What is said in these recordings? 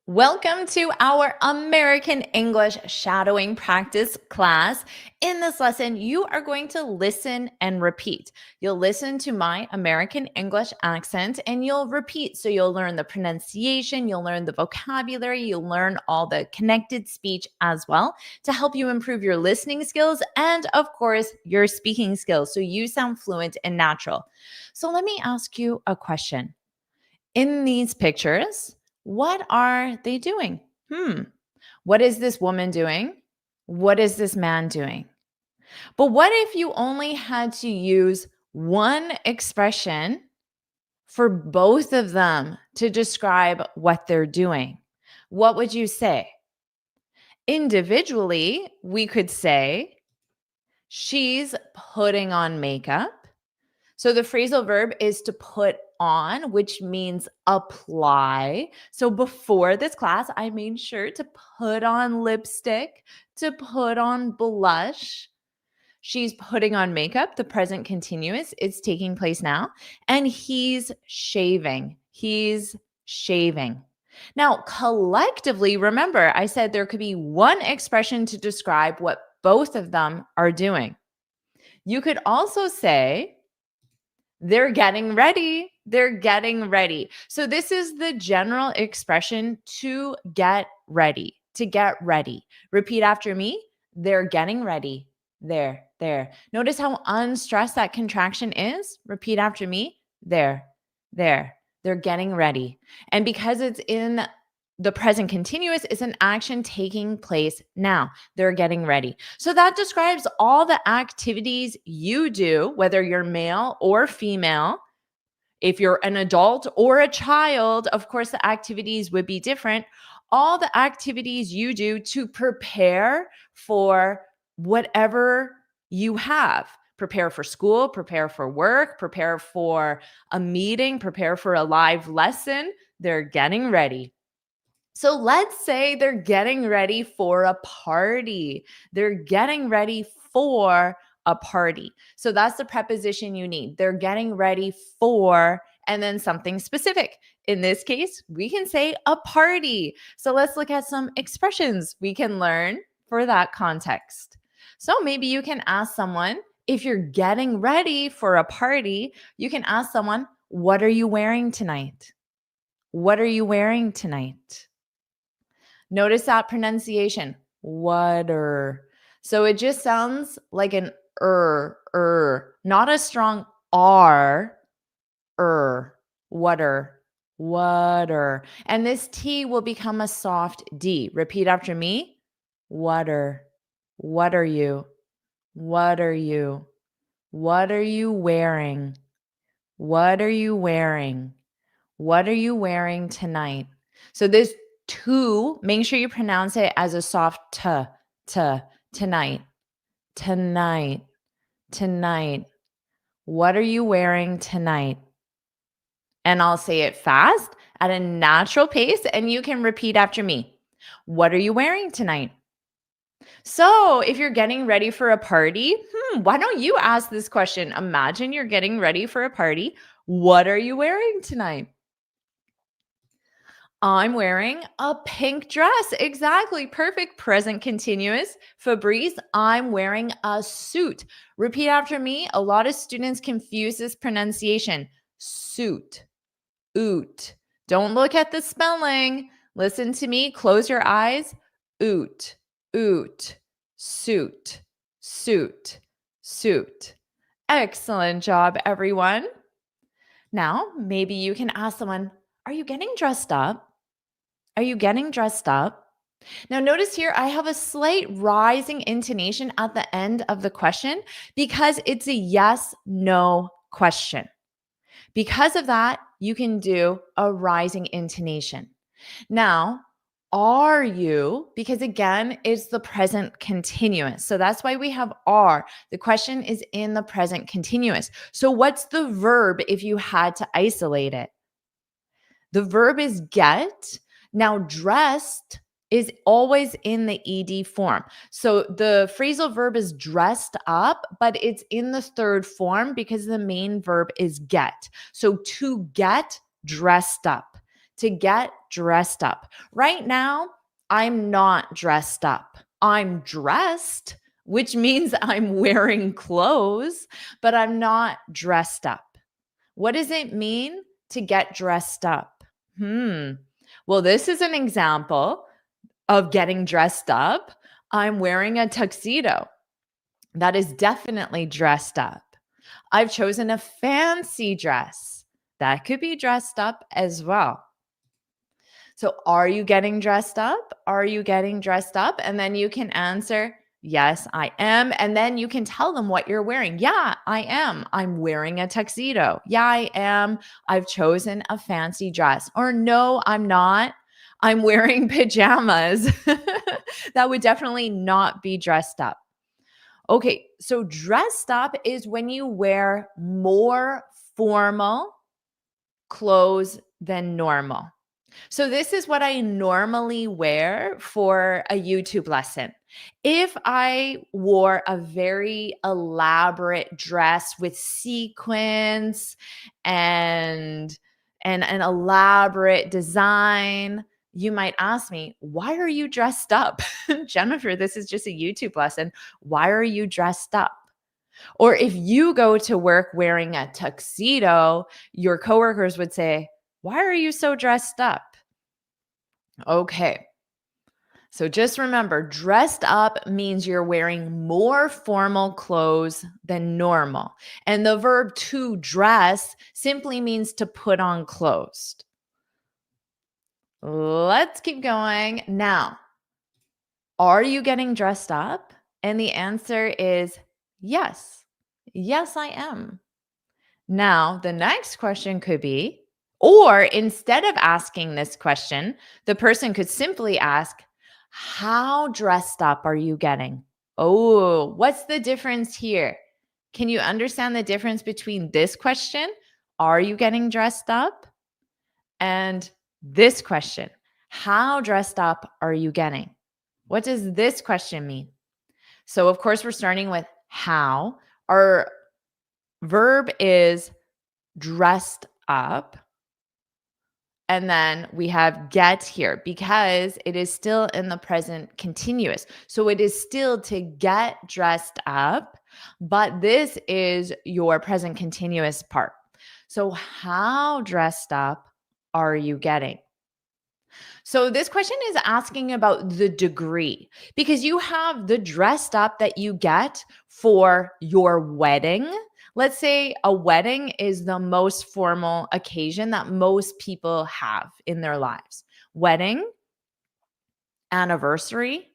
Welcome to our American English shadowing practice class. In this lesson, you are going to listen and repeat. You'll listen to my American English accent and you'll repeat. So you'll learn the pronunciation, you'll learn the vocabulary, you'll learn all the connected speech as well to help you improve your listening skills and, of course, your speaking skills so you sound fluent and natural. So let me ask you a question. In these pictures, what are they doing? What is this woman doing? What is this man doing? But what if you only had to use one expression for both of them to describe what they're doing? What would you say? Individually, we could say, she's putting on makeup. So the phrasal verb is to put on, which means apply. So before this class, I made sure to put on lipstick, to put on blush. She's putting on makeup. The present continuous is taking place now. And he's shaving. He's shaving. Now, collectively, remember, I said there could be one expression to describe what both of them are doing. You could also say, they're getting ready. They're getting ready. So this is the general expression to get ready, to get ready. Repeat after me. They're getting ready. There. Notice how unstressed that contraction is. Repeat after me. There. They're getting ready. And because it's in the present continuous, is an action taking place now. They're getting ready. So that describes all the activities you do, whether you're male or female. If you're an adult or a child, of course, the activities would be different. All the activities you do to prepare for whatever you have. Prepare for school, prepare for work, prepare for a meeting, prepare for a live lesson. They're getting ready. So let's say they're getting ready for a party. They're getting ready for a party. So that's the preposition you need. They're getting ready for, and then something specific. In this case, we can say a party. So let's look at some expressions we can learn for that context. So maybe you can ask someone, if you're getting ready for a party, you can ask someone, what are you wearing tonight? What are you wearing tonight? Notice that pronunciation, water. So it just sounds like an not a strong R, water. And this T will become a soft D. Repeat after me, water. What are you? What are you? What are you wearing? What are you wearing? What are you wearing tonight? So this to, make sure you pronounce it as a soft tonight. What are you wearing tonight? And I'll say it fast at a natural pace, and you can repeat after me. What are you wearing tonight? So if you're getting ready for a party, why don't you ask this question? Imagine you're getting ready for a party. What are you wearing tonight? I'm wearing a pink dress. Exactly. Perfect. Present continuous. Fabrice, I'm wearing a suit. Repeat after me. A lot of students confuse this pronunciation. Suit. Oot. Don't look at the spelling. Listen to me. Close your eyes. Oot. Suit. Excellent job, everyone. Now, maybe you can ask someone, are you getting dressed up? Are you getting dressed up? Now, notice here, I have a slight rising intonation at the end of the question because it's a yes, no question. Because of that, you can do a rising intonation. Now, are you, because again, it's the present continuous. So that's why we have are. The question is in the present continuous. So what's the verb if you had to isolate it? The verb is get. Now, dressed is always in the ed form. So the phrasal verb is dressed up, but it's in the third form because the main verb is get. So to get dressed up. to get dressed up. Right now, I'm not dressed up. I'm dressed, which means I'm wearing clothes, but I'm not dressed up. What does it mean to get dressed up? Well, this is an example of getting dressed up. I'm wearing a tuxedo. That is definitely dressed up. I've chosen a fancy dress. That could be dressed up as well. So, are you getting dressed up? Are you getting dressed up? And then you can answer, yes, I am. And then you can tell them what you're wearing. Yeah, I am. I'm wearing a tuxedo. Yeah, I am. I've chosen a fancy dress. Or no, I'm not. I'm wearing pajamas. That would definitely not be dressed up. Okay, so dressed up is when you wear more formal clothes than normal. So this is what I normally wear for a YouTube lesson. If I wore a very elaborate dress with sequins and an elaborate design, you might ask me, why are you dressed up? Jennifer, this is just a YouTube lesson. Why are you dressed up? Or if you go to work wearing a tuxedo, your coworkers would say, why are you so dressed up? Okay. So just remember, dressed up means you're wearing more formal clothes than normal. And the verb to dress simply means to put on clothes. Let's keep going. Now, are you getting dressed up? And the answer is yes. Yes, I am. Now, the next question could be, or instead of asking this question, the person could simply ask, how dressed up are you getting? Oh, what's the difference here? Can you understand the difference between this question, are you getting dressed up? And this question, how dressed up are you getting? What does this question mean? So, of course, we're starting with how. Our verb is dressed up. And then we have get here because it is still in the present continuous. So it is still to get dressed up, but this is your present continuous part. So how dressed up are you getting? So this question is asking about the degree because you have the dressed up that you get for your wedding. Let's say a wedding is the most formal occasion that most people have in their lives. Wedding, anniversary,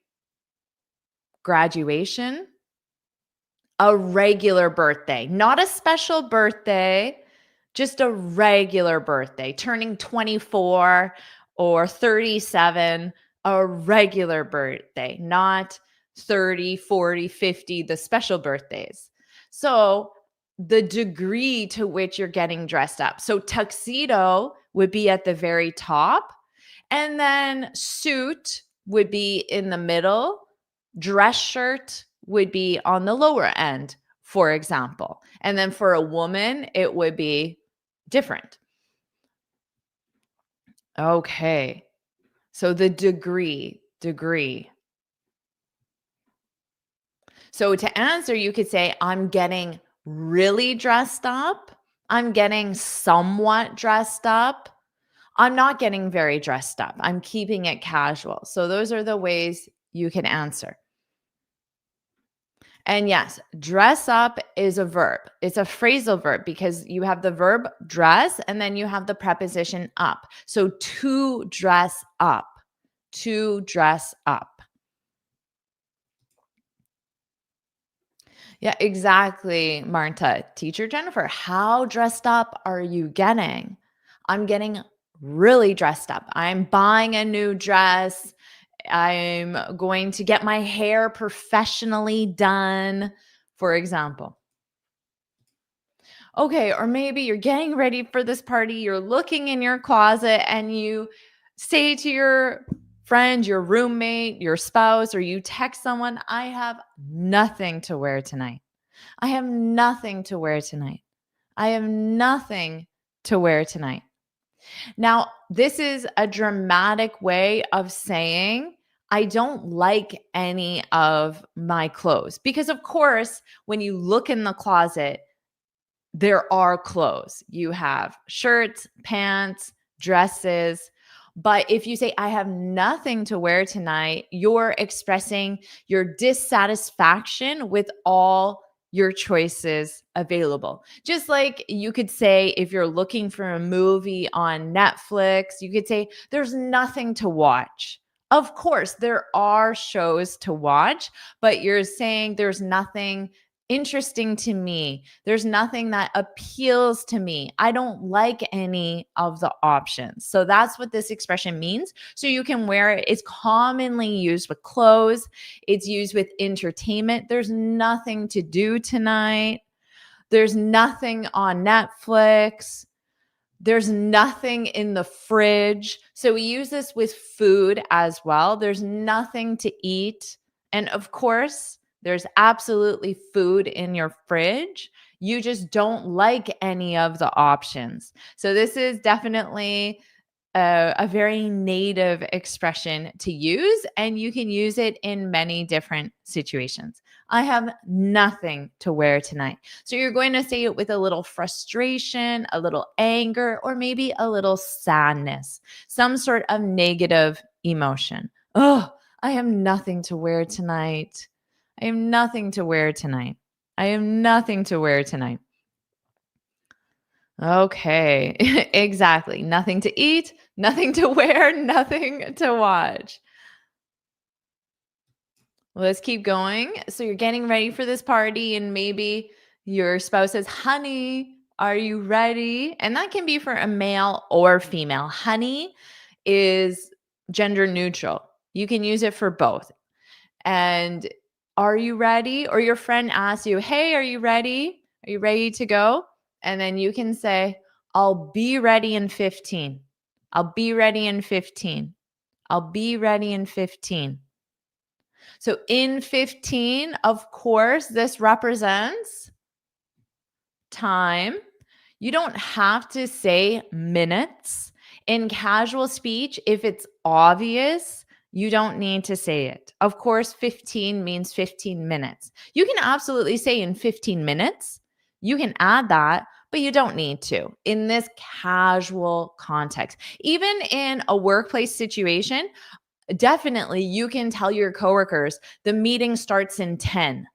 graduation, a regular birthday, not a special birthday, just a regular birthday, turning 24 or 37, a regular birthday, not 30, 40, 50, the special birthdays. So the degree to which you're getting dressed up. So tuxedo would be at the very top, and then suit would be in the middle, dress shirt would be on the lower end, for example. And then for a woman, it would be different. Okay. So the degree. So to answer, you could say, I'm getting really dressed up. I'm getting somewhat dressed up. I'm not getting very dressed up. I'm keeping it casual. So those are the ways you can answer. And yes, dress up is a verb. It's a phrasal verb because you have the verb dress and then you have the preposition up. So to dress up, to dress up. Yeah, exactly, Marta. Teacher Jennifer, how dressed up are you getting? I'm getting really dressed up. I'm buying a new dress. I'm going to get my hair professionally done, for example. Okay, or maybe you're getting ready for this party, you're looking in your closet and you say to your friend, your roommate, your spouse, or you text someone, I have nothing to wear tonight. I have nothing to wear tonight. I have nothing to wear tonight. Now, this is a dramatic way of saying, I don't like any of my clothes. Because, of course, when you look in the closet, there are clothes. You have shirts, pants, dresses. But if you say, I have nothing to wear tonight, you're expressing your dissatisfaction with all your choices available. Just like you could say, if you're looking for a movie on Netflix, you could say, there's nothing to watch. Of course, there are shows to watch, but you're saying there's nothing interesting to me. There's nothing that appeals to me. I don't like any of the options. So that's what this expression means. So you can wear it. It's commonly used with clothes, it's used with entertainment. There's nothing to do tonight. There's nothing on Netflix. There's nothing in the fridge. So we use this with food as well. There's nothing to eat. And of course, there's absolutely food in your fridge. You just don't like any of the options. So this is definitely a very native expression to use, and you can use it in many different situations. I have nothing to wear tonight. So you're going to say it with a little frustration, a little anger, or maybe a little sadness, some sort of negative emotion. Oh, I have nothing to wear tonight. I have nothing to wear tonight. I have nothing to wear tonight. Okay, exactly. Nothing to eat, nothing to wear, nothing to watch. Let's keep going. So you're getting ready for this party, and maybe your spouse says, honey, are you ready? And that can be for a male or female. Honey is gender neutral. You can use it for both. And are you ready? Or your friend asks you, hey, are you ready? Are you ready to go? And then you can say, I'll be ready in 15. I'll be ready in 15. I'll be ready in 15. So in 15, of course, this represents time. You don't have to say minutes. In casual speech, if it's obvious, you don't need to say it. Of course, 15 means 15 minutes. You can absolutely say in 15 minutes. You can add that, but you don't need to in this casual context. Even in a workplace situation, definitely you can tell your coworkers the meeting starts in 10,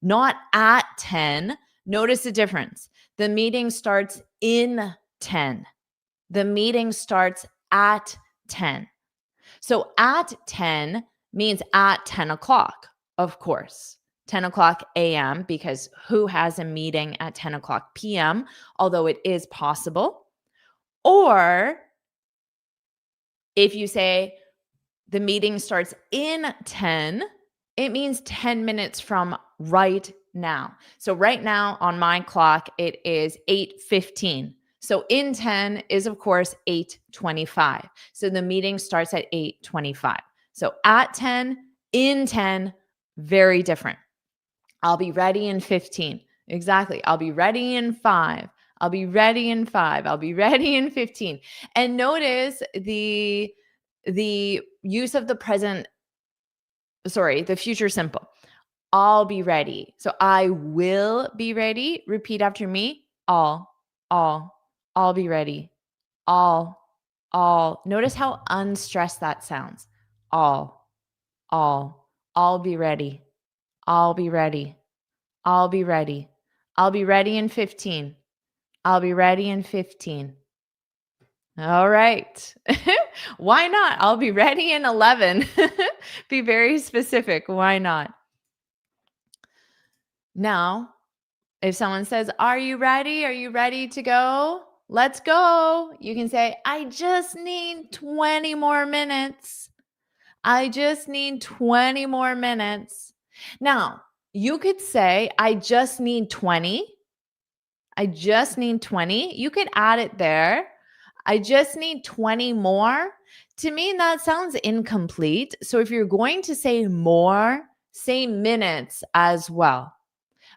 not at 10. Notice the difference. The meeting starts in 10. The meeting starts at 10. So at 10 means at 10 o'clock, of course. 10 o'clock a.m. because who has a meeting at 10 o'clock p.m., although it is possible. Or if you say the meeting starts in 10, it means 10 minutes from right now. So right now on my clock, it is 8:15. So in 10 is, of course, 8:25. So the meeting starts at 8:25. So at 10, in 10, very different. I'll be ready in 15. Exactly. I'll be ready in 5. I'll be ready in 5. I'll be ready in 15. And notice the use of the the future simple. I'll be ready. So I will be ready. Repeat after me. I'll be ready. All. Notice how unstressed that sounds. All, I'll be ready. I'll be ready. I'll be ready. I'll be ready in 15. I'll be ready in 15. All right. Why not? I'll be ready in 11. Be very specific. Why not? Now, if someone says, are you ready? Are you ready to go? Let's go. You can say, I just need 20 more minutes. I just need 20 more minutes. Now, you could say, I just need 20. I just need 20. You could add it there. I just need 20 more. To me, that sounds incomplete. So if you're going to say more, say minutes as well.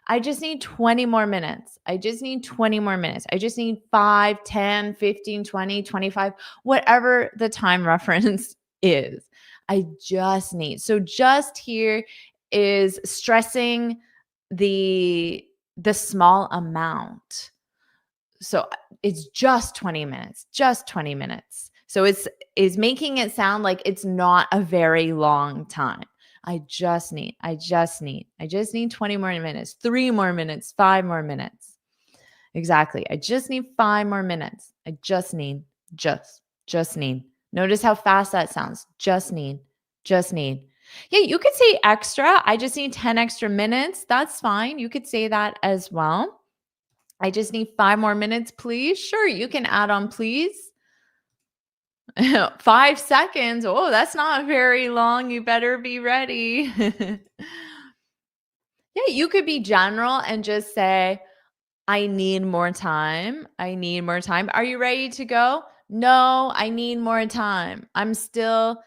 I just need 20 more minutes. I just need 20 more minutes. I just need 5, 10, 15, 20, 25, whatever the time reference is. I just need. So just here is stressing the small amount. So it's just 20 minutes, just 20 minutes. So it's is making it sound like it's not a very long time. I just need 20 more minutes, 3 more minutes, 5 more minutes. Exactly. I just need 5 more minutes. I just need. Notice how fast that sounds. Just need. Yeah, you could say extra. I just need 10 extra minutes. That's fine. You could say that as well. I just need 5 more minutes, please. Sure, you can add on, please. 5 seconds. Oh, that's not very long. You better be ready. Yeah, you could be general and just say, I need more time. I need more time. Are you ready to go? No, I need more time. I'm still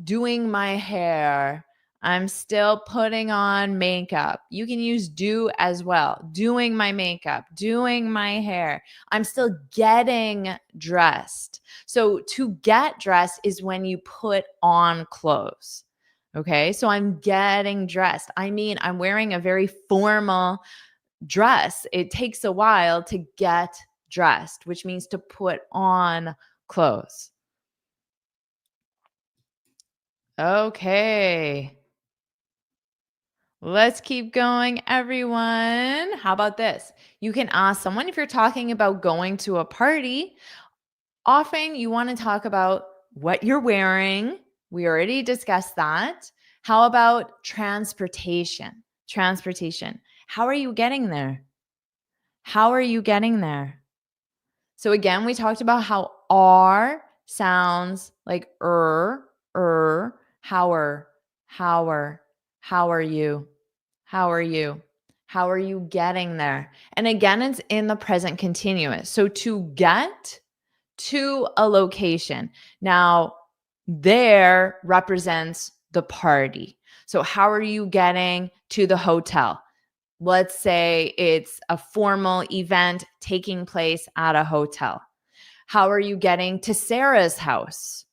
doing my hair. I'm still putting on makeup. You can use do as well. Doing my makeup, doing my hair. I'm still getting dressed. So to get dressed is when you put on clothes. Okay. So I'm getting dressed. I mean, I'm wearing a very formal dress. It takes a while to get dressed, which means to put on clothes. Okay. Let's keep going, everyone. How about this? You can ask someone if you're talking about going to a party. Often you want to talk about what you're wearing. We already discussed that. How about transportation? Transportation. How are you getting there? How are you getting there? So again, we talked about how R sounds like how how are you? How are you? How are you getting there? And again, it's in the present continuous. So to get to a location. Now, there represents the party. So how are you getting to the hotel? Let's say it's a formal event taking place at a hotel. How are you getting to Sarah's house?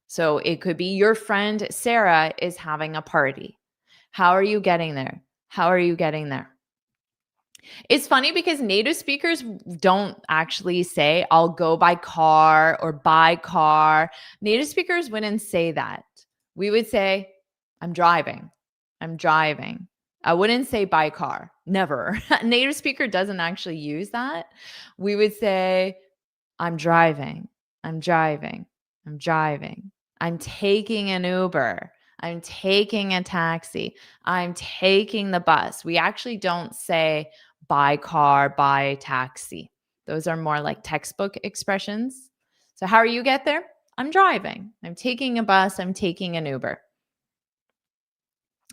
So it could be your friend Sarah is having a party. How are you getting there? How are you getting there? It's funny because native speakers don't actually say, I'll go by car or by car. Native speakers wouldn't say that. We would say, I'm driving. I'm driving. I wouldn't say by car. Never. A native speaker doesn't actually use that. We would say, I'm driving. I'm driving. I'm driving. I'm taking an Uber. I'm taking a taxi. I'm taking the bus. We actually don't say by car, by taxi. Those are more like textbook expressions. So, how are you get there? I'm driving. I'm taking a bus. I'm taking an Uber.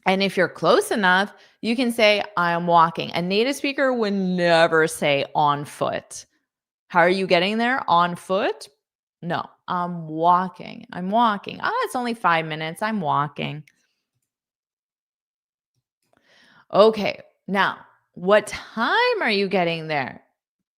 And if you're close enough, you can say, I'm walking. A native speaker would never say on foot. How are you getting there? On foot? No, I'm walking. I'm walking. Ah, it's only 5 minutes. I'm walking. Okay. Now, what time are you getting there?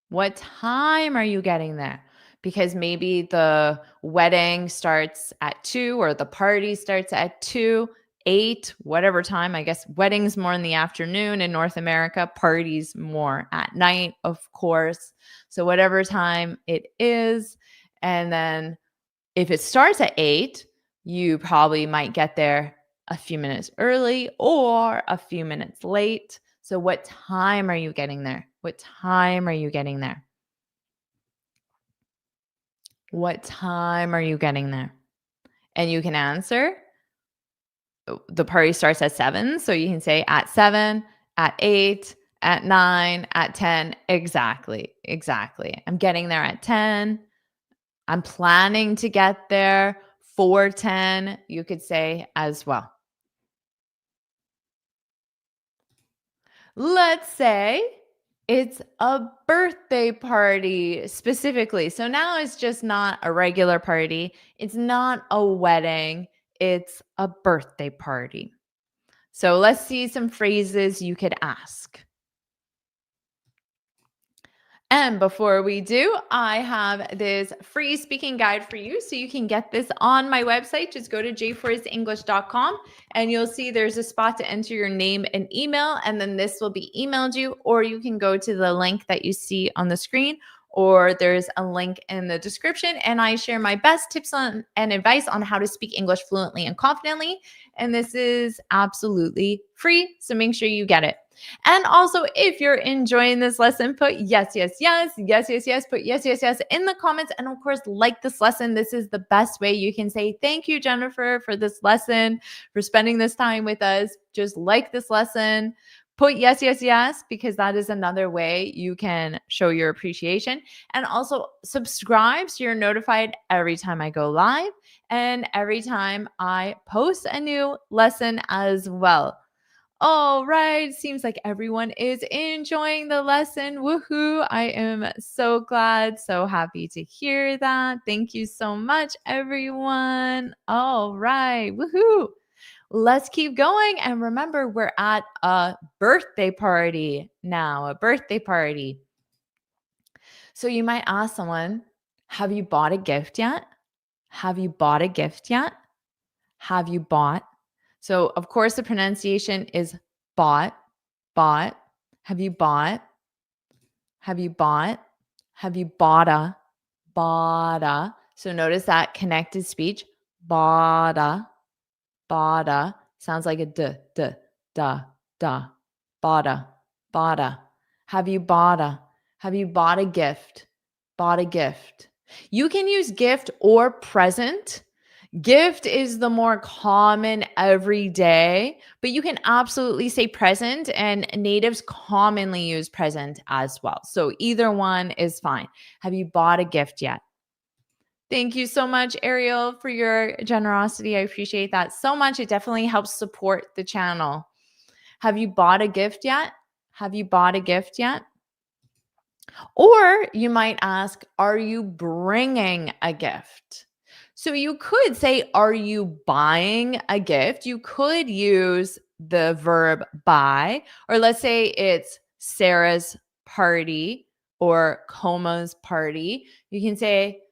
What time are you getting there? Because maybe the wedding starts at 2 or the party starts at 2, 8, whatever time. I guess weddings more in the afternoon in North America, parties more at night, of course. So whatever time it is. And then if it starts at 8, you probably might get there a few minutes early or a few minutes late. So what time are you getting there? What time are you getting there? What time are you getting there? And you can answer. The party starts at 7. So you can say at 7, at 8, at 9, at 10. Exactly. Exactly. I'm getting there at 10. I'm planning to get there for 10. You could say as well. Let's say it's a birthday party specifically. So now it's just not a regular party. It's not a wedding. It's a birthday party. So let's see some phrases you could ask. And before we do, I have this free speaking guide for you. So you can get this on my website. Just go to jforrestenglish.com and you'll see there's a spot to enter your name and email. And then this will be emailed you, or you can go to the link that you see on the screen, or there's a link in the description. And I share my best tips on and advice on how to speak English fluently and confidently. And this is absolutely free. So make sure you get it. And also, if you're enjoying this lesson, put yes, yes, yes, yes, yes, yes, put yes, yes, yes in the comments. And of course, like this lesson. This is the best way you can say, thank you, Jennifer, for this lesson, for spending this time with us. Just like this lesson. Put yes, yes, yes, because that is another way you can show your appreciation. And also subscribe so you're notified every time I go live and every time I post a new lesson as well. All right. Seems like everyone is enjoying the lesson. Woohoo. I am so glad, so happy to hear that. Thank you so much, everyone. All right. Woohoo. Let's keep going. And remember, we're at a birthday party now, a birthday party. So you might ask someone, have you bought a gift yet? Have you bought a gift yet? Have you bought? So, of course, the pronunciation is bought, bought. Have you bought? Have you bought? Have you boughta? Boughta. So notice that connected speech. Boughta, boughta. Sounds like a d, d, da, da. Boughta, boughta. Have you boughta? Have you bought a gift? Bought a gift. You can use gift or present. Gift is the more common everyday, but you can absolutely say present, and natives commonly use present as well. So either one is fine. Have you bought a gift yet? Thank you so much, Ariel, for your generosity. I appreciate that so much. It definitely helps support the channel. Have you bought a gift yet? Have you bought a gift yet? Or you might ask, are you bringing a gift? So you could say, are you buying a gift? You could use the verb buy, or let's say it's Sarah's party or Coma's party. You can say,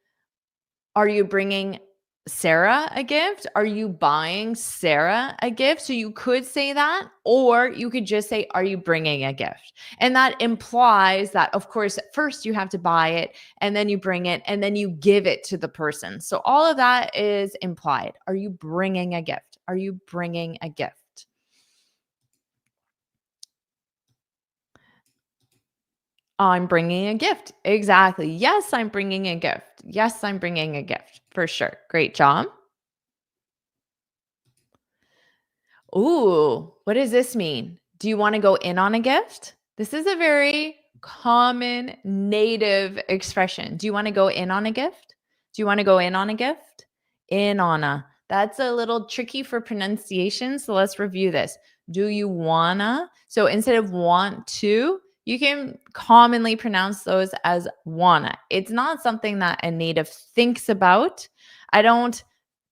are you bringing Sarah a gift? Are you buying Sarah a gift? So you could say that, or you could just say, are you bringing a gift? And that implies that, of course, at first you have to buy it, and then you bring it, and then you give it to the person. So all of that is implied. Are you bringing a gift? Are you bringing a gift? I'm bringing a gift. Exactly. Yes, I'm bringing a gift. Yes, I'm bringing a gift for sure. Great job. Ooh, what does this mean? Do you want to go in on a gift? This is a very common native expression. Do you want to go in on a gift? Do you want to go in on a gift? In on a. That's a little tricky for pronunciation. So let's review this. Do you wanna? So instead of want to, you can commonly pronounce those as wanna. It's not something that a native thinks about. I don't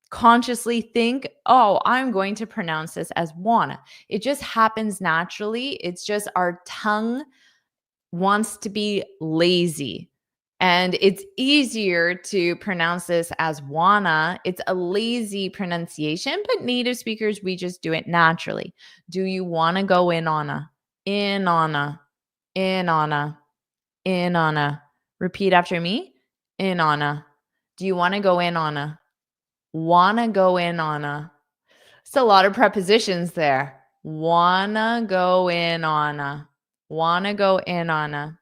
consciously think, oh, I'm going to pronounce this as wanna. It just happens naturally. It's just our tongue wants to be lazy. And it's easier to pronounce this as wanna. It's a lazy pronunciation, but native speakers, we just do it naturally. Do you wanna go in on a? In on a, in on a, in on a. Repeat after me. In on a. Do you wanna go in on a? Wanna go in on a. It's a lot of prepositions there. Wanna go in on a. Wanna go in on a.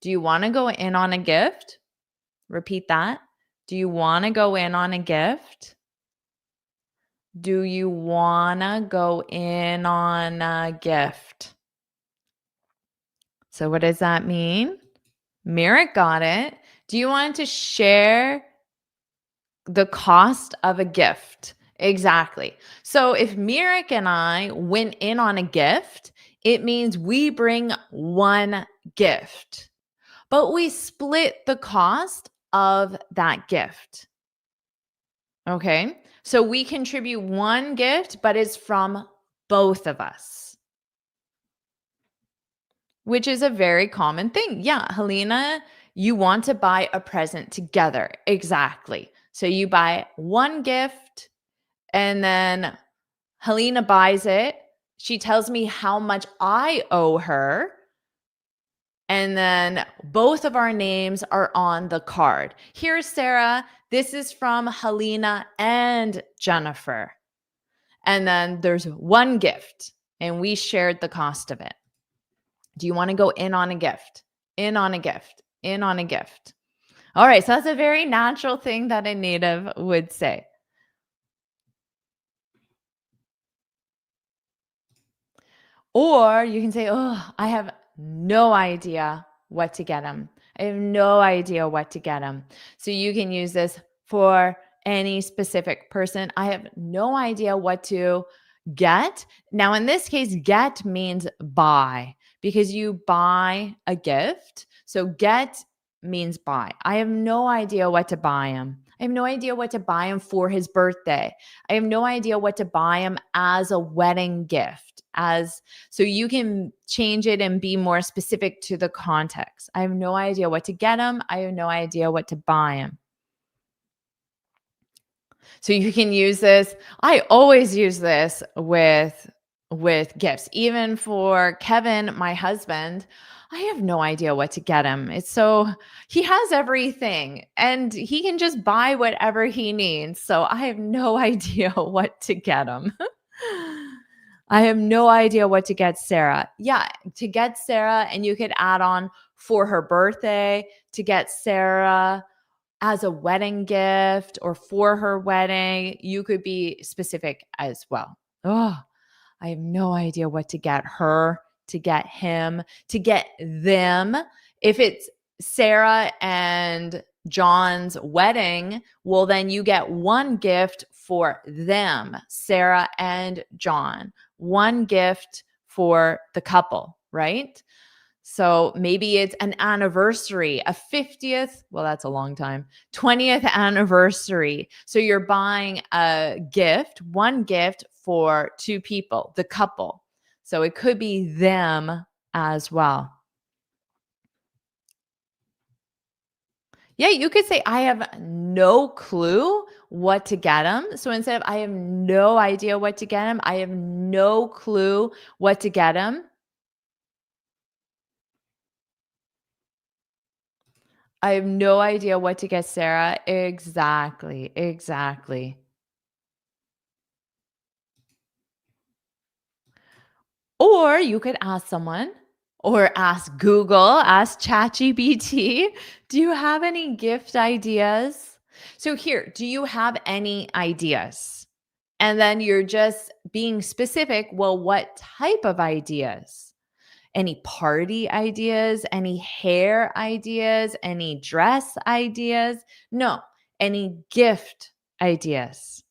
Do you wanna go in on a gift? Repeat that. Do you wanna go in on a gift? Do you wanna go in on a gift? So what does that mean? Merrick got it. Do you want to share the cost of a gift? Exactly. So if Merrick and I went in on a gift, it means we bring one gift, but we split the cost of that gift. Okay. So we contribute one gift, but it's from both of us. which is a very common thing. Yeah, Helena, you want to buy a present together. Exactly. So you buy one gift and then Helena buys it. She tells me how much I owe her. And then both of our names are on the card. Here's Sarah. This is from Helena and Jennifer. And then there's one gift, and we shared the cost of it. Do you want to go in on a gift? In on a gift? In on a gift? All right. So that's a very natural thing that a native would say. Or you can say, oh, I have no idea what to get him. I have no idea what to get him. So you can use this for any specific person. I have no idea what to get. Now, in this case, get means buy because you buy a gift. So get means buy. I have no idea what to buy him. I have no idea what to buy him for his birthday. I have no idea what to buy him as a wedding gift. So you can change it and be more specific to the context. I have no idea what to get him. I have no idea what to buy him. So you can use this. I always use this with gifts. Even for Kevin, my husband, I have no idea what to get him. He has everything and he can just buy whatever he needs. So I have no idea what to get him. I have no idea what to get Sarah. Yeah, to get Sarah, and you could add on for her birthday, to get Sarah as a wedding gift or for her wedding. You could be specific as well. Oh, I have no idea what to get her, to get him, to get them. If it's Sarah and John's wedding, well, then you get one gift for them, Sarah and John, one gift for the couple, right? So maybe it's an anniversary, a 50th, well, that's a long time, 20th anniversary. So you're buying a gift, one gift for two people, the couple. So it could be them as well. Yeah, you could say, I have no clue what to get him. So instead of I have no idea what to get him, I have no clue what to get him. I have no idea what to get Sarah. Exactly. Exactly. Or you could ask someone or ask Google, ask ChatGPT, do you have any gift ideas? So here, do you have any ideas? And then you're just being specific. Well, what type of ideas? Any party ideas? Any hair ideas? Any dress ideas? No, any gift ideas.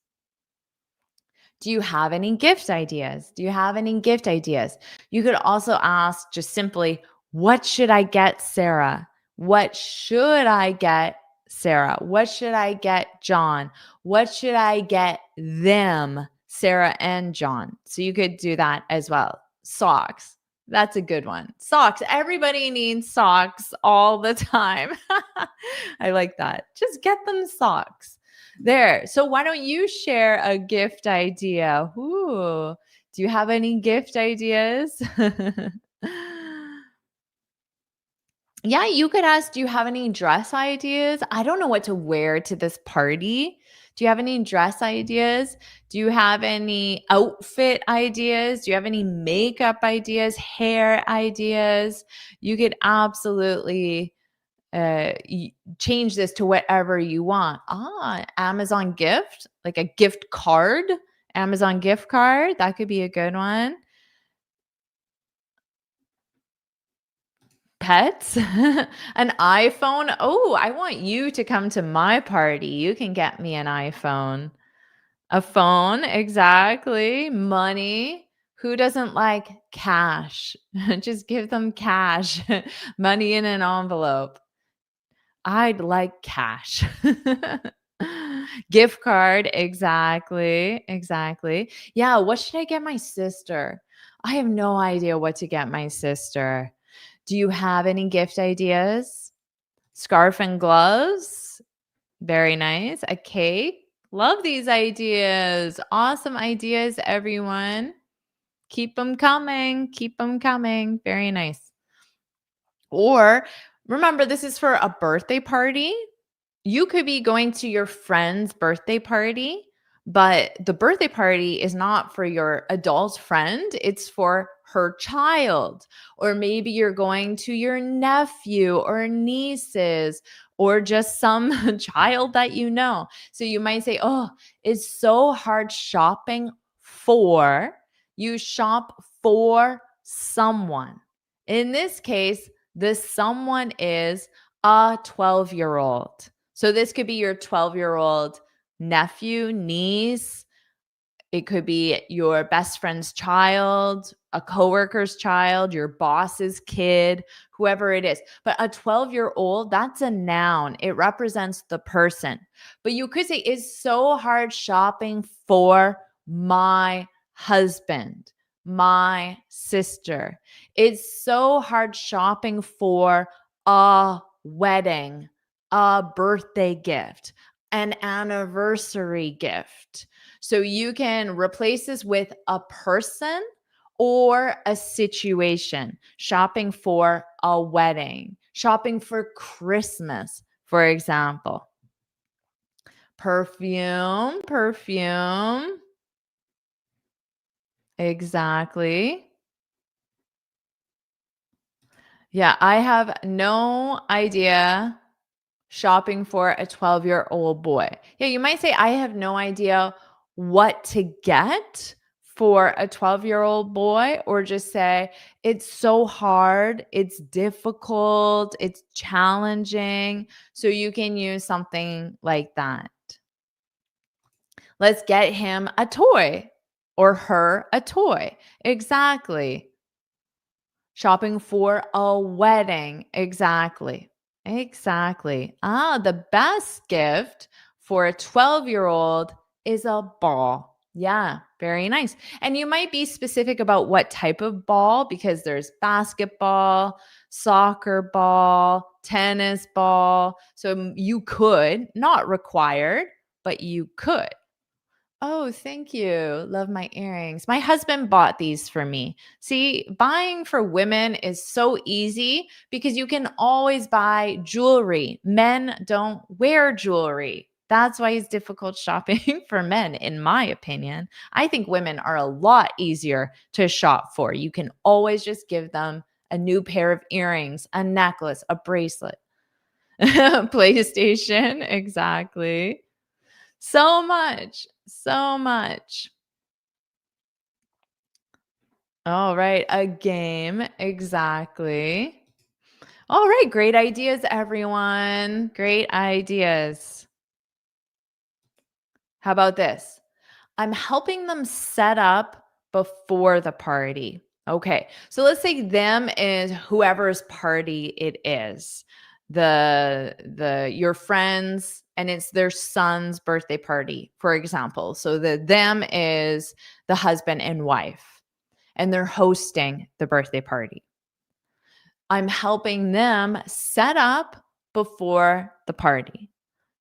Do you have any gift ideas? Do you have any gift ideas? You could also ask just simply, what should I get Sarah? What should I get Sarah? What should I get John? What should I get them, Sarah and John? So you could do that as well. Socks. That's a good one. Socks. Everybody needs socks all the time. I like that. Just get them socks. There. So why don't you share a gift idea? Ooh, do you have any gift ideas? Yeah, you could ask, do you have any dress ideas? I don't know what to wear to this party. Do you have any dress ideas? Do you have any outfit ideas? Do you have any makeup ideas, hair ideas? You could absolutely change this to whatever you want. Amazon gift, like a gift card, Amazon gift card. That could be a good one. Pets, an iPhone. Oh, I want you to come to my party. You can get me an iPhone. A phone, exactly. Money. Who doesn't like cash? Just give them cash, money in an envelope. I'd like cash. Gift card, exactly, exactly. Yeah, what should I get my sister? I have no idea what to get my sister. Do you have any gift ideas? Scarf and gloves? Very nice. A cake? Love these ideas. Awesome ideas, everyone. Keep them coming. Keep them coming. Very nice. Or remember, this is for a birthday party. You could be going to your friend's birthday party, but the birthday party is not for your adult friend, it's for her child. Or maybe you're going to your nephew or nieces or just some child that you know. So you might say, "Oh, it's so hard shopping for." You shop for someone. In this case, the someone is a 12-year-old. So this could be your 12-year-old nephew, niece. It could be your best friend's child, a coworker's child, your boss's kid, whoever it is. But a 12-year-old, that's a noun. It represents the person. But you could say, it's so hard shopping for my husband, my sister. It's so hard shopping for a wedding, a birthday gift, an anniversary gift. So you can replace this with a person or a situation. Shopping for a wedding, shopping for Christmas, for example. Perfume, perfume. Exactly. Yeah, I have no idea shopping for a 12-year-old boy. Yeah, you might say, I have no idea what to get for a 12-year-old boy, or just say, it's so hard, it's difficult, it's challenging. So you can use something like that. Let's get him a toy or her a toy. Exactly. Shopping for a wedding. Exactly. Exactly. The best gift for a 12-year-old is a ball. Yeah, very nice. And you might be specific about what type of ball, because there's basketball, soccer ball, tennis ball. So you could, not required, but you could. Oh, thank you. Love my earrings. My husband bought these for me. See, buying for women is so easy because you can always buy jewelry. Men don't wear jewelry. That's why it's difficult shopping for men, in my opinion. I think women are a lot easier to shop for. You can always just give them a new pair of earrings, a necklace, a bracelet, PlayStation. Exactly. So much, so much. All right, a game. Exactly. All right, great ideas, everyone. Great ideas. How about this? I'm helping them set up before the party. Okay. So let's say them is whoever's party it is. The your friends, and it's their son's birthday party, for example. So the them is the husband and wife, and they're hosting the birthday party. I'm helping them set up before the party.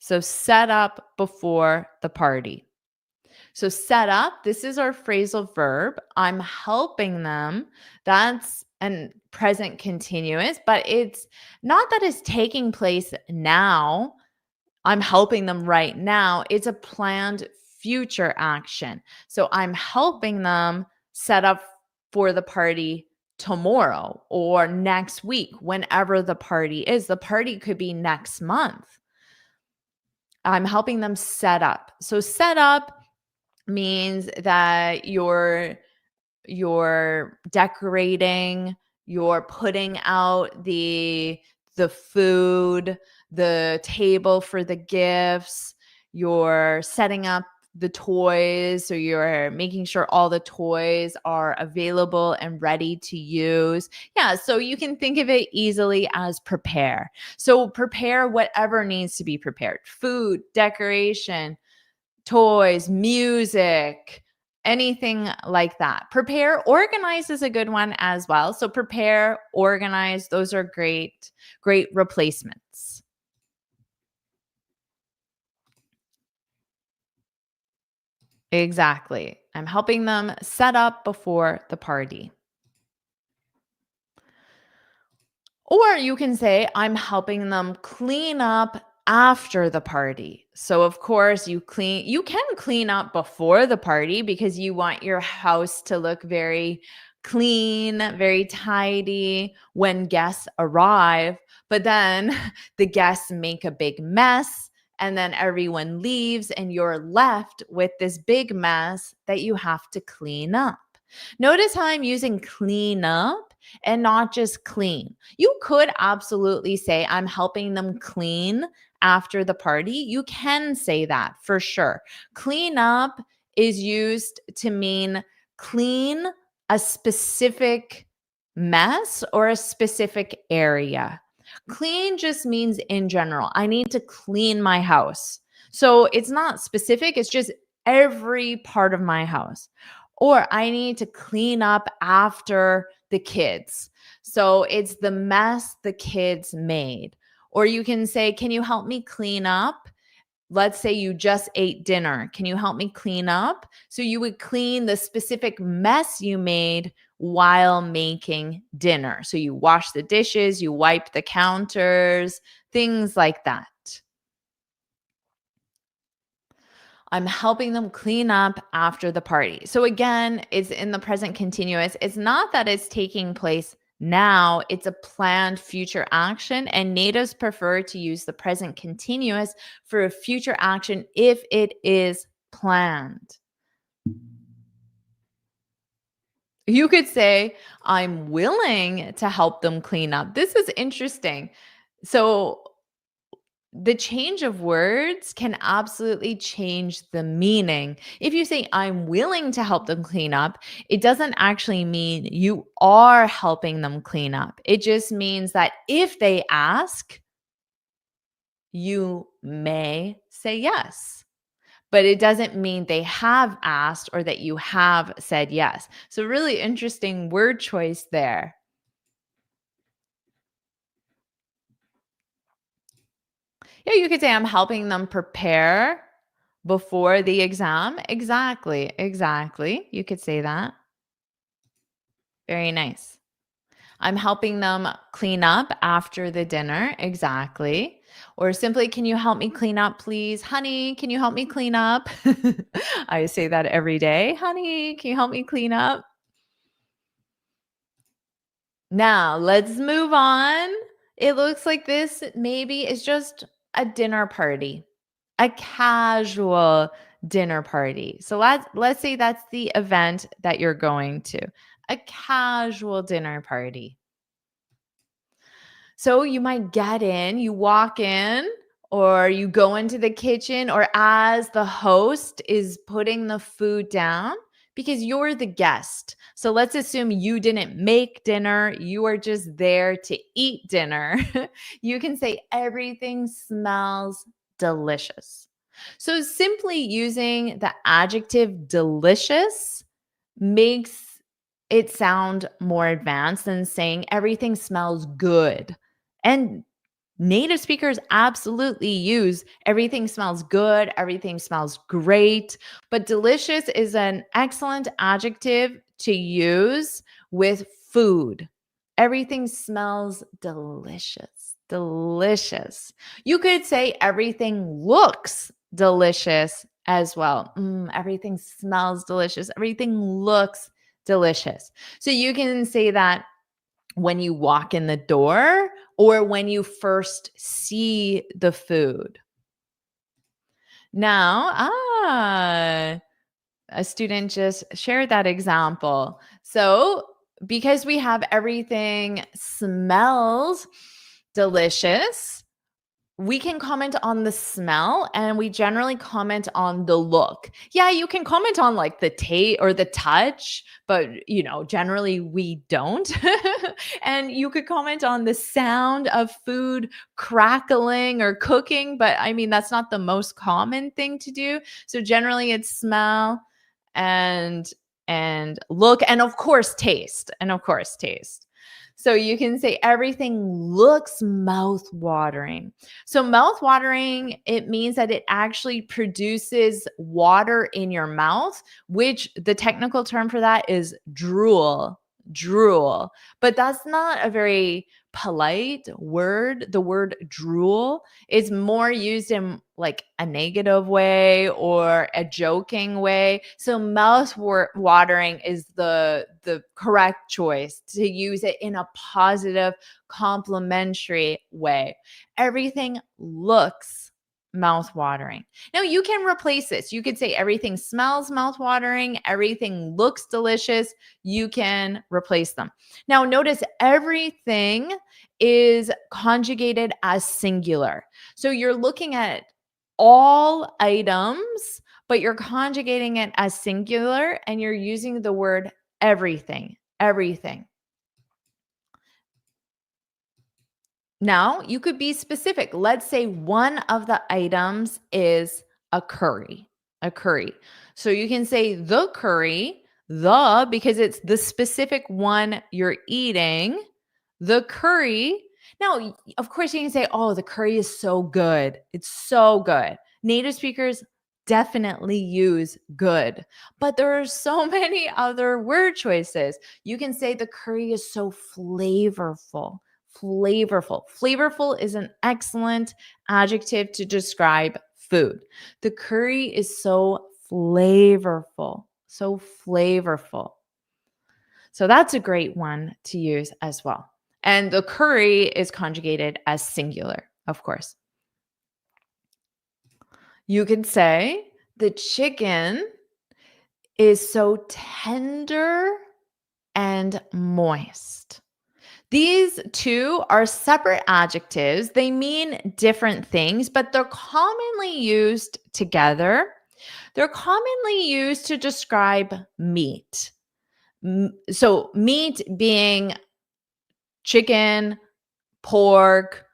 So set up before the party. So set up, this is our phrasal verb. I'm helping them. That's an present continuous, but it's not that it's taking place now. I'm helping them right now. It's a planned future action. So I'm helping them set up for the party tomorrow or next week, whenever the party is. The party could be next month. I'm helping them set up. So set up means that you're decorating, you're putting out the food, the table for the gifts, you're setting up the toys, so you're making sure all the toys are available and ready to use. Yeah, so you can think of it easily as prepare. So prepare whatever needs to be prepared. Food, decoration, toys, music, Anything like that. Prepare, organize is a good one as well. So prepare, organize, those are great replacements. Exactly. I'm helping them set up before the party. Or you can say, I'm helping them clean up after the party. So of course you can clean up before the party because you want your house to look very clean, very tidy when guests arrive. But then the guests make a big mess and then everyone leaves and you're left with this big mess that you have to clean up. Notice how I'm using clean up and not just clean. You could absolutely say, I'm helping them clean after the party. You can say that for sure. Clean up is used to mean clean a specific mess or a specific area. Clean just means in general. I need to clean my house. So it's not specific, it's just every part of my house. Or I need to clean up after the kids. So it's the mess the kids made. Or you can say, can you help me clean up? Let's say you just ate dinner. Can you help me clean up? So you would clean the specific mess you made while making dinner. So you wash the dishes, you wipe the counters, things like that. I'm helping them clean up after the party. So again, it's in the present continuous. It's not that it's taking place now, it's a planned future action. And natives prefer to use the present continuous for a future action if it is planned. You could say, I'm willing to help them clean up. This is interesting. So the change of words can absolutely change the meaning. If you say, I'm willing to help them clean up, it doesn't actually mean you are helping them clean up. It just means that if they ask, you may say yes. But it doesn't mean they have asked or that you have said yes. So, really interesting word choice there. Yeah, you could say, I'm helping them prepare before the exam. Exactly. Exactly. You could say that. Very nice. I'm helping them clean up after the dinner. Exactly. Or simply, can you help me clean up, please? Honey, can you help me clean up? I say that every day. Honey, can you help me clean up? Now, let's move on. It looks like this maybe is just a dinner party, a casual dinner party. So let's say that's the event that you're going to. A casual dinner party. So you might get in, you walk in, or you go into the kitchen, or as the host is putting the food down because you're the guest. So let's assume you didn't make dinner, you are just there to eat dinner. You can say, everything smells delicious. So simply using the adjective delicious makes it sound more advanced than saying everything smells good. And native speakers absolutely use everything smells good, everything smells great, but delicious is an excellent adjective to use with food. Everything smells delicious. Delicious. You could say everything looks delicious as well. Everything smells delicious. Everything looks delicious. So you can say that when you walk in the door or when you first see the food. Now, a student just shared that example. So, because we have everything smells delicious, we can comment on the smell and we generally comment on the look. Yeah, you can comment on like the taste or the touch, but generally we don't. And you could comment on the sound of food crackling or cooking, but I mean, that's not the most common thing to do. So generally it's smell and look, and of course taste, so you can say everything looks mouth-watering. So mouth-watering, it means that it actually produces water in your mouth, which the technical term for that is drool. But that's not a very polite word. The word drool is more used in like a negative way or a joking way. So mouth watering is the correct choice to use it in a positive, complimentary way. Everything looks mouth watering. Now you can replace this. You could say everything smells mouth watering, everything looks delicious. You can replace them. Now notice everything is conjugated as singular. So you're looking at all items, but you're conjugating it as singular and you're using the word everything. Now, you could be specific. Let's say one of the items is a curry. So you can say the curry, because it's the specific one you're eating, the curry. Now, of course, you can say, oh, the curry is so good. It's so good. Native speakers definitely use good, but there are so many other word choices. You can say the curry is so flavorful. Flavorful is an excellent adjective to describe food. The curry is so flavorful. So that's a great one to use as well. And the curry is conjugated as singular, of course. You could say the chicken is so tender and moist. These two are separate adjectives. They mean different things, but they're commonly used together. They're commonly used to describe meat. So meat being chicken, pork,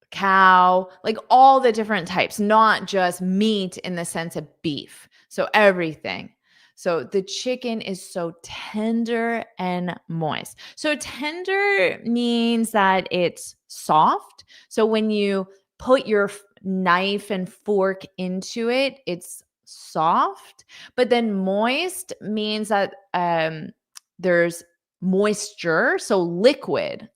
cow, like all the different types, not just meat in the sense of beef. So everything. So the chicken is so tender and moist. So tender means that it's soft. So when you put your knife and fork into it, it's soft. But then moist means that there's moisture, so liquid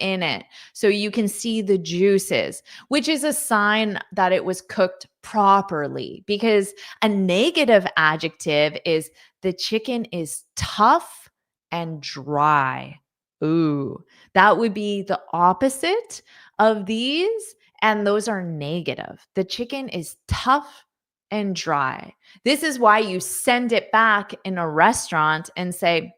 in it. So you can see the juices, which is a sign that it was cooked properly, because a negative adjective is the chicken is tough and dry. Ooh, that would be the opposite of these, and those are negative. The chicken is tough and dry. This is why you send it back in a restaurant and say,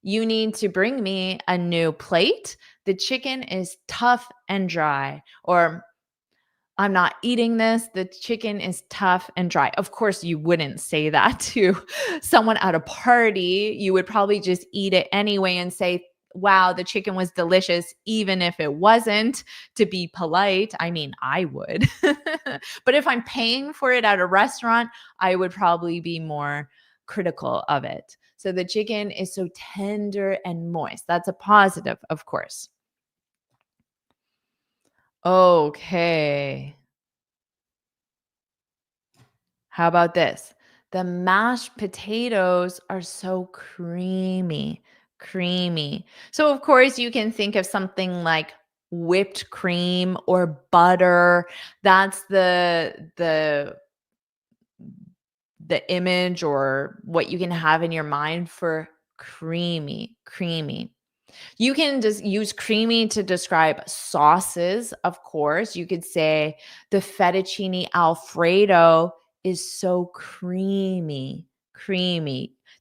you need to bring me a new plate. The chicken is tough and dry. Or I'm not eating this. The chicken is tough and dry. Of course, you wouldn't say that to someone at a party. You would probably just eat it anyway and say, wow, the chicken was delicious, even if it wasn't, to be polite. I mean, I would. But if I'm paying for it at a restaurant, I would probably be more critical of it. So the chicken is so tender and moist. That's a positive, of course. Okay. How about this? The mashed potatoes are so creamy. So of course you can think of something like whipped cream or butter. That's the image or what you can have in your mind for creamy. You can just use creamy to describe sauces, of course. You could say the fettuccine alfredo is so creamy.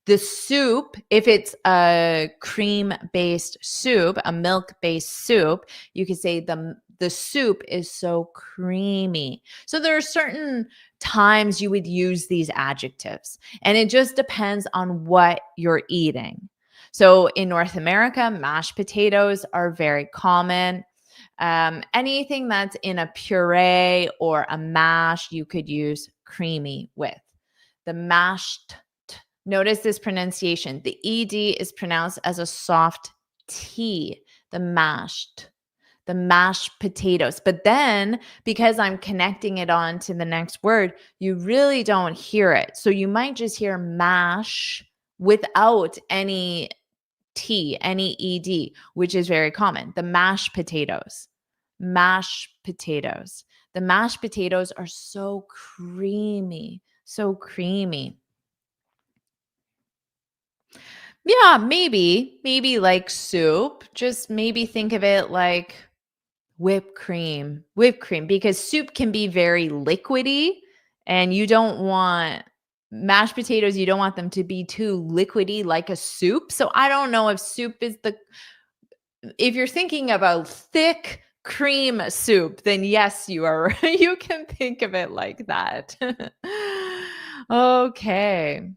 The soup, if it's a cream-based soup, a milk-based soup, you could say the soup is so creamy. So there are certain times you would use these adjectives, and it just depends on what you're eating. So in North America, mashed potatoes are very common. Anything that's in a puree or a mash, you could use creamy with. The mashed Notice this pronunciation. The ED is pronounced as a soft T, the mashed potatoes. But then because I'm connecting it on to the next word, you really don't hear it. So you might just hear mash without any T, any ED, which is very common. The mashed potatoes. Mashed potatoes. The mashed potatoes are so creamy, so creamy. Yeah, maybe like soup. Just maybe think of it like whipped cream, because soup can be very liquidy and you don't want mashed potatoes, you don't want them to be too liquidy like a soup. So I don't know if soup is if you're thinking about thick cream soup, then yes, you are. You can think of it like that. Okay.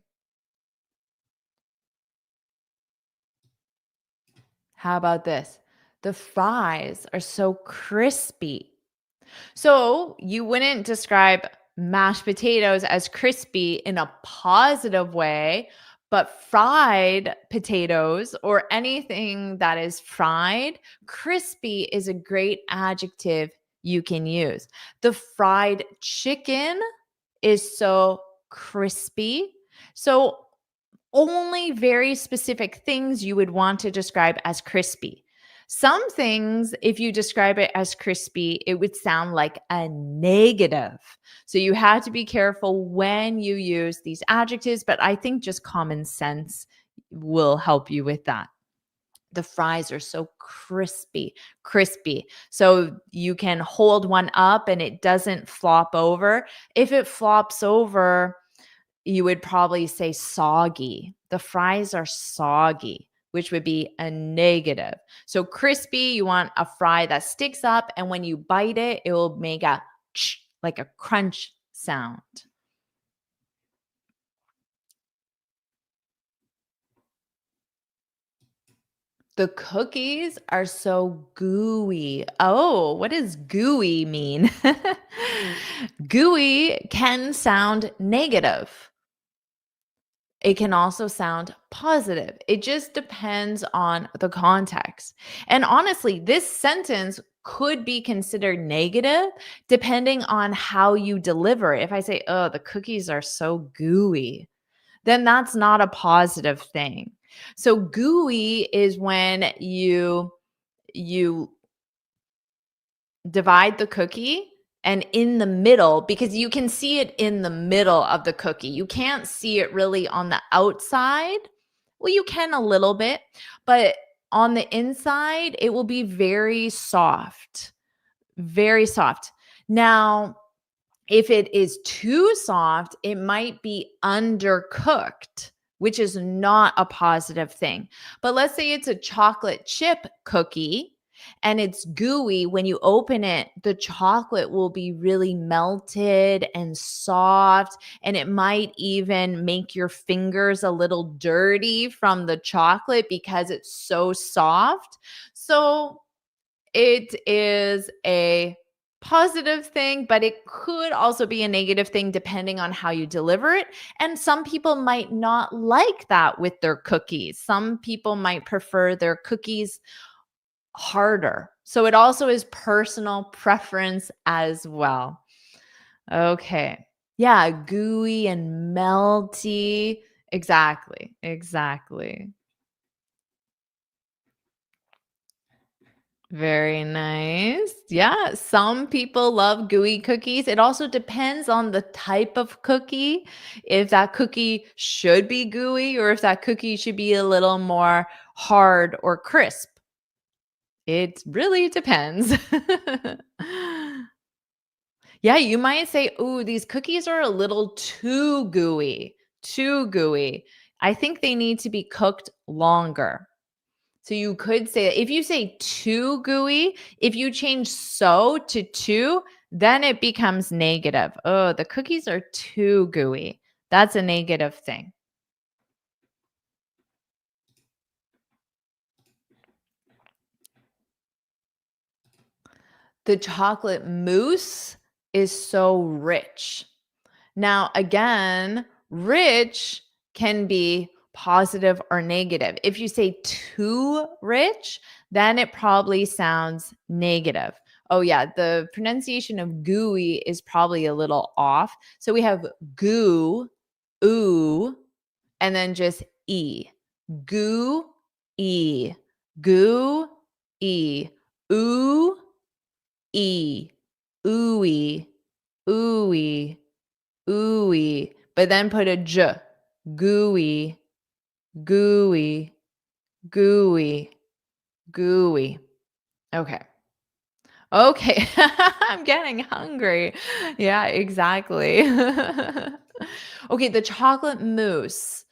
How about this? The fries are so crispy. So you wouldn't describe mashed potatoes as crispy in a positive way, but fried potatoes or anything that is fried, crispy is a great adjective you can use. The fried chicken is so crispy. So only very specific things you would want to describe as crispy. Some things, if you describe it as crispy, it would sound like a negative. So you have to be careful when you use these adjectives, but I think just common sense will help you with that. The fries are so crispy, crispy. So you can hold one up and it doesn't flop over. If it flops over, you would probably say soggy. The fries are soggy, which would be a negative. So crispy, you want a fry that sticks up, and when you bite it, it will make a like a crunch sound. The cookies are so gooey. Oh, what does gooey mean? Gooey can sound negative. It can also sound positive. It just depends on the context. And honestly, this sentence could be considered negative depending on how you deliver it. If I say, oh, the cookies are so gooey, then that's not a positive thing. So gooey is when you divide the cookie and in the middle, because you can see it in the middle of the cookie. You can't see it really on the outside. Well, you can a little bit, but on the inside, it will be very soft, very soft. Now, if it is too soft, it might be undercooked, which is not a positive thing. But let's say it's a chocolate chip cookie and it's gooey. When you open it, the chocolate will be really melted and soft, and it might even make your fingers a little dirty from the chocolate because it's so soft. So it is a positive thing, but it could also be a negative thing depending on how you deliver it. And some people might not like that with their cookies. Some people might prefer their cookies harder. So it also is personal preference as well. Okay. Yeah, gooey and melty. Exactly. Exactly. Very nice. Yeah, some people love gooey cookies. It also depends on the type of cookie. If that cookie should be gooey or if that cookie should be a little more hard or crisp. It really depends. Yeah, you might say, "Ooh, these cookies are a little too gooey, too gooey. I think they need to be cooked longer." So you could say if you say too gooey, if you change so to too, then it becomes negative. Oh, the cookies are too gooey. That's a negative thing. The chocolate mousse is so rich. Now, again, rich can be positive or negative. If you say too rich, then it probably sounds negative. Oh, yeah, the pronunciation of gooey is probably a little off. So we have goo, ooh, and then just e. Goo, e. Goo, e. Ooh, e. Ooey, ooey, ooey. But then put a j. Gooey, gooey, gooey, gooey. Okay. Okay. I'm getting hungry. Yeah, exactly. Okay, the chocolate mousse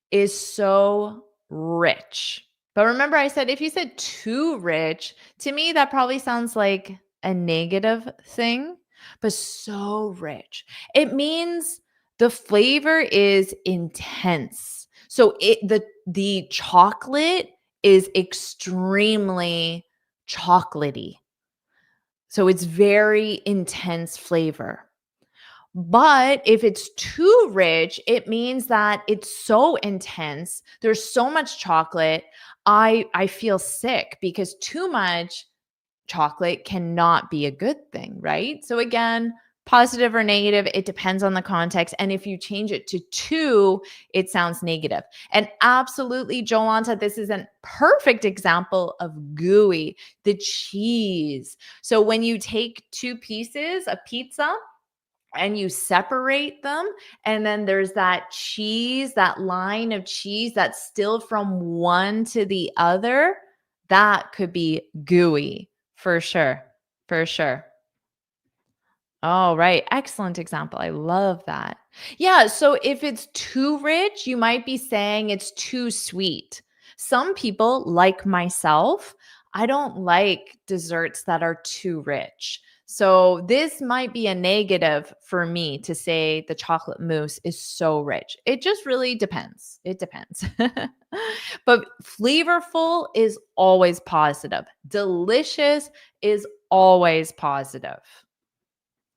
is so rich. But remember, I said if you said too rich, to me, that probably sounds like a negative thing, but so rich. It means the flavor is intense. So the chocolate is extremely chocolatey. So it's very intense flavor. But if it's too rich, it means that it's so intense. There's so much chocolate. I feel sick because too much chocolate cannot be a good thing, right? So again, positive or negative, it depends on the context. And if you change it to too, it sounds negative. And absolutely, Jolanta, this is a perfect example of gooey, the cheese. So when you take two pieces of pizza, and you separate them, and then there's that cheese, that line of cheese that's still from one to the other, that could be gooey for sure. For sure. Oh, right. Excellent example. I love that. Yeah. So if it's too rich, you might be saying it's too sweet. Some people, like myself, I don't like desserts that are too rich. So this might be a negative for me to say the chocolate mousse is so rich. It just really depends. It depends. But flavorful is always positive. Delicious is always positive.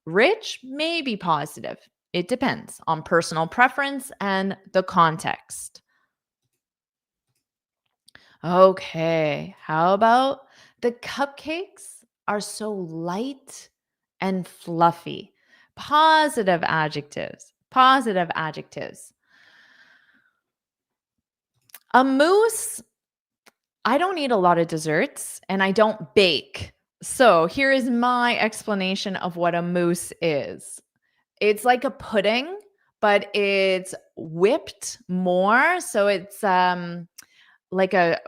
Rich may be positive. It depends on personal preference and the context. Okay, how about the cupcakes are so light and fluffy? Positive adjectives. Positive adjectives. A mousse, I don't eat a lot of desserts and I don't bake. So here is my explanation of what a mousse is. It's like a pudding, but it's whipped more, so it's, like a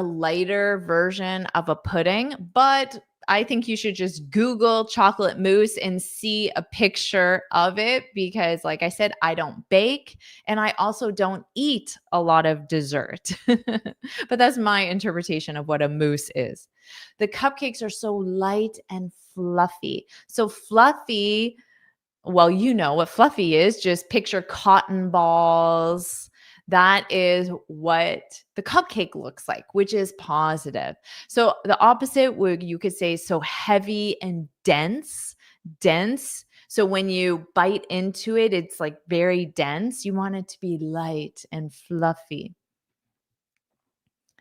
lighter version of a pudding, but I think you should just Google chocolate mousse and see a picture of it because, like I said, I don't bake and I also don't eat a lot of dessert. But that's my interpretation of what a mousse is. The cupcakes are so light and fluffy. So fluffy, well, you know what fluffy is. Just picture cotton balls. That is what the cupcake looks like, which is positive. So the opposite would you could say so heavy and dense, dense. So when you bite into it, it's like very dense. You want it to be light and fluffy.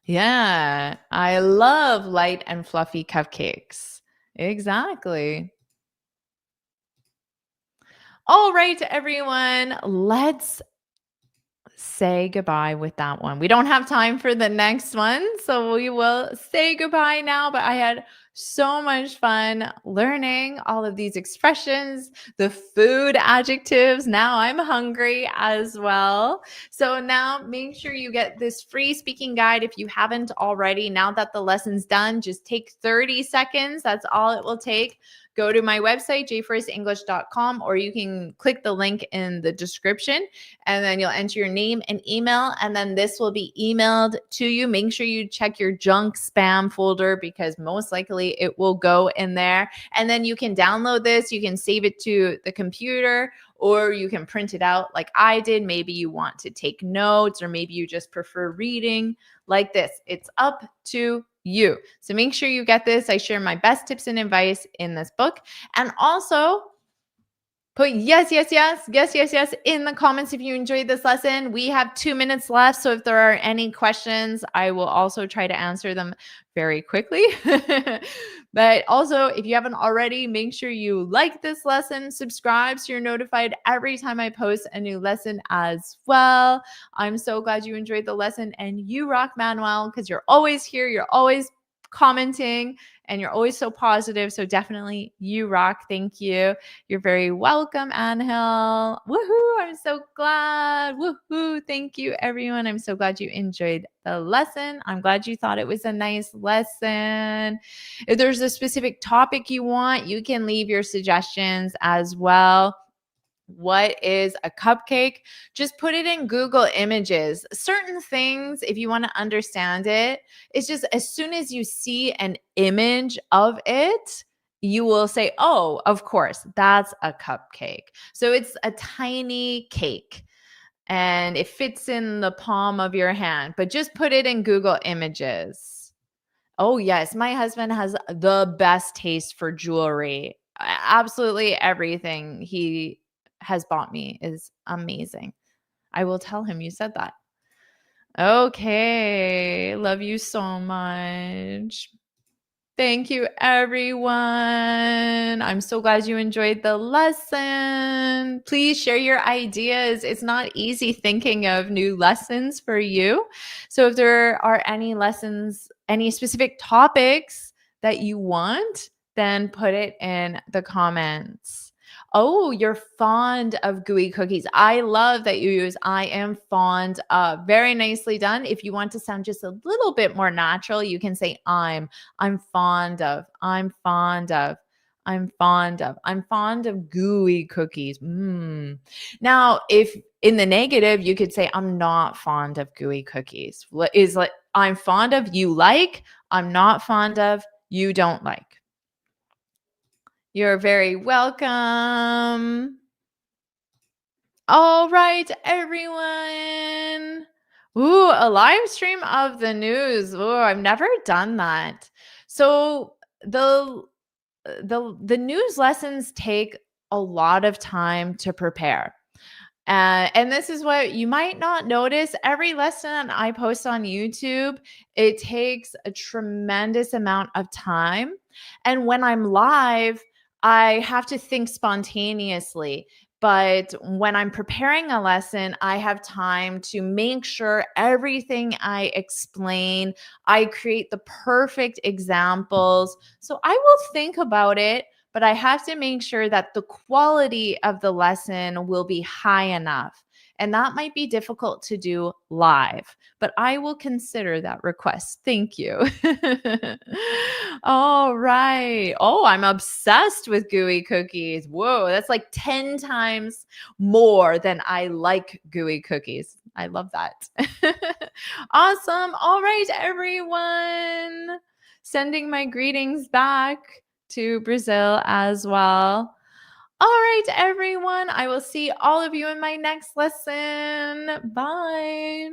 Yeah, I love light and fluffy cupcakes. Exactly. All right, everyone, let's say goodbye with that one. We don't have time for the next one, so we will say goodbye now. But I had so much fun learning all of these expressions, the food adjectives. Now I'm hungry as well. So now make sure you get this free speaking guide if you haven't already. Now that the lesson's done, just take 30 seconds. That's all it will take. Go to my website, jforrestenglish.com, or you can click the link in the description and then you'll enter your name and email, and then this will be emailed to you. Make sure you check your junk spam folder because most likely it will go in there. And then you can download this, you can save it to the computer, or you can print it out like I did. Maybe you want to take notes, or maybe you just prefer reading like this. It's up to you. So make sure you get this. I share my best tips and advice in this book. And also, Put yes in the comments if you enjoyed this lesson. We have 2 minutes left, so if there are any questions, I will also try to answer them very quickly. But also, if you haven't already, make sure you like this lesson, subscribe so you're notified every time I post a new lesson as well. I'm so glad you enjoyed the lesson, and you rock, Manuel, because you're always here, you're always commenting, and you're always so positive. So definitely you rock. Thank you. You're very welcome, Angel. Woohoo. I'm so glad. Woohoo. Thank you, everyone. I'm so glad you enjoyed the lesson. I'm glad you thought it was a nice lesson. If there's a specific topic you want, you can leave your suggestions as well. What is a cupcake? Just put it in Google Images. Certain things, if you want to understand it, it's just as soon as you see an image of it, you will say, oh, of course, that's a cupcake. So it's a tiny cake and it fits in the palm of your hand, but just put it in Google Images. Oh, yes. My husband has the best taste for jewelry. Absolutely everything he has bought me is amazing. I will tell him you said that. Okay. Love you so much. Thank you, everyone. I'm so glad you enjoyed the lesson. Please share your ideas. It's not easy thinking of new lessons for you. So if there are any lessons, any specific topics that you want, then put it in the comments. Oh, you're fond of gooey cookies. I love that you use I am fond of. Very nicely done. If you want to sound just a little bit more natural, you can say I'm fond of, I'm fond of, I'm fond of, I'm fond of gooey cookies. Now, if in the negative, you could say I'm not fond of gooey cookies. What is like I'm fond of, you like, I'm not fond of, you don't like. You're very welcome. All right, everyone. Ooh, a live stream of the news. Ooh, I've never done that. So the news lessons take a lot of time to prepare. And this is what you might not notice. Every lesson I post on YouTube, it takes a tremendous amount of time. And when I'm live, I have to think spontaneously. But when I'm preparing a lesson, I have time to make sure everything I explain, I create the perfect examples. So I will think about it, but I have to make sure that the quality of the lesson will be high enough. And that might be difficult to do live, but I will consider that request. Thank you. All right. Oh, I'm obsessed with gooey cookies. Whoa, that's like 10 times more than I like gooey cookies. I love that. Awesome. All right, everyone. Sending my greetings back to Brazil as well. All right, everyone. I will see all of you in my next lesson. Bye.